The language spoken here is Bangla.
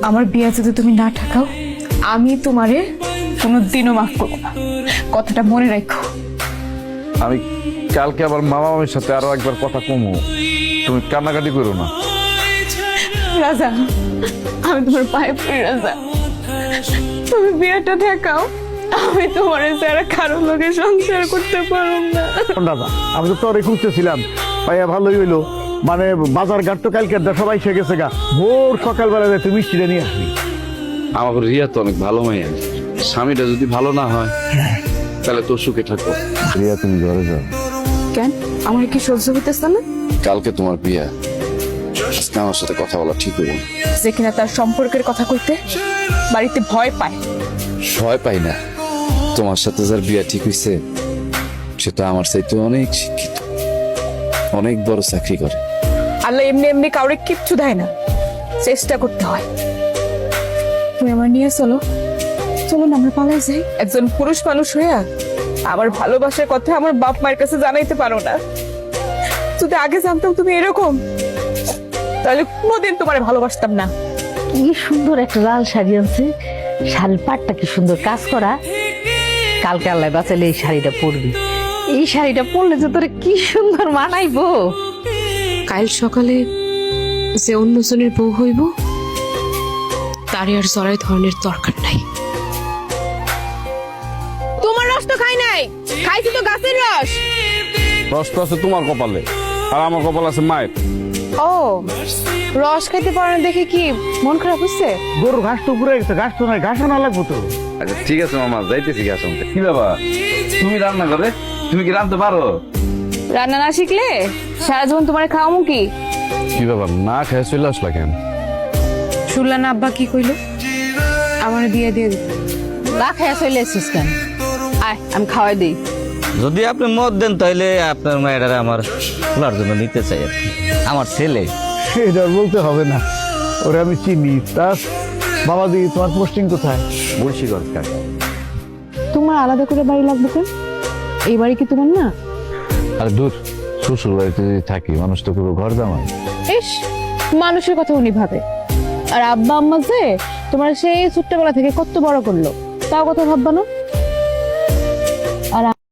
আমার বিয়ে যদি তুমি না ঠেকাও আমি তোমারে কোনোদিনও মাফ করবো না, কথাটা মনে রাখো। আমি কালকে আবার মামা মামির সাথে আরো একবার কথা কমু, তুমি কান্নাকাটি করো না। রাজা, আমি তোমার পায়ে পড়ি রাজা, তুমি বিয়েটা ঠেকাও। আমি তোমার ছাড়া কারো লোকের সংসার করতে পারব না। দাদা আমি তো তোরে খুঁজতেছিলাম, ভাইয়া ভালোই হইলো। মানে বাজার ঘাট তো কালকে সবাই এসে গেছে গা, ভোর সকালবেলা তুই মিষ্টিটা নিয়ে আসবি। আমার রিয়া তো অনেক ভালো মেয়ে, স্বামীটা যদি ভালো না হয় তাহলে তোর সুখে থাকো। রিয়া তুমি ঘরে যাও। কেন, আমার কি সহ্য হইতেছে না? কালকে তোমার বিয়ে, আজকে আমার সাথে কথা বলা ঠিক হইব। যে কিনা তার সম্পর্কের কথা কইতে বাড়িতে ভয় পায়। ভয় পাই না, তোমার সাথে যার বিয়ে ঠিক হইছে সেটা আমার চাইতে অনেক শিক্ষিত, অনেক বড় চাকরি করে। আল্লাহ এমনি এমনি কাউরে কিচ্ছু দেয় না, চেষ্টা করতে হয়। তুমি আমার নিয়ে চলো, চলো না আমরা পালাই যাই। একজন পুরুষ মানুষ হইয়া আমার ভালোবাসার কথা আমার বাপ মায়ের কাছে জানাইতে পারো না। যদি আগে জানতাম তুমি এরকম, তাহলে কোনোদিন তোমারে ভালোবাসতাম না। কি সুন্দর একটা লাল শাড়ি আছে, শাড়ির পাটটা কি সুন্দর কাজ করা। কালকে আল্লাহ বাঁচালে এই শাড়িটা পরবি, এই শাড়িটা পরলে যে তোরে কি সুন্দর মানাইবো। কাল সকালে যে অন্যজনের বউ হইব তারই আর জড়াই ধরনের দরকার নাই। তোমার রস তো খাই নাই, খাইছি তো গাছের রস। রস তো আছে তোমার কপালে, আর আমার কপাল আছে মায়ের। ও, রস খাইতে পারো না দেখে কি মন খারাপ হচ্ছে? গরুর ঘাস তো পুরে গেছে, ঘাস তো নাই, ঘাস আনা লাগবো তো। আচ্ছা ঠিক আছে মামা, যাইতেছি ঘাস আনতে। কি বাবা, তুমি রান্না করে, তুমি কি রাঁধতে পারো? রান্না না শিখলে সারা জীবন তোমার খাওয়ামু কি? কি বাবা, না খেয়ে চলে আসলা কেন? শুনলা না আব্বা কি কইলো? আমার বিয়ে দিয়ে দিতে। না খাইয়া চলে আসিস কেন? আয় আমি খাওয়াই দিই। যদি আপনি মত দেন তাহলে আপনার মেয়েটারে আমার খোলার জন্য নিতে চাই আর কি। আমার ছেলে। সেটা বলতে হবে না, ওরে আমি চিনি। তার বাবা দি তোমার পোস্টিং কোথায়? মুন্সিগঞ্জ কাকা। তোমার আলাদা করে বাড়ি লাগবে কেন? এই বাড়ি কি তোমার না? আর দূর, শ্বশুর বাড়িতে যদি থাকি মানুষ তো পুরো ঘর জামাই। ইস, মানুষের কথা উনি ভাবে। আর আব্বা আম্মা যে তোমার সেই ছোট্টবেলা থেকে কত বড় করলো, তাও কথা ভাববা না?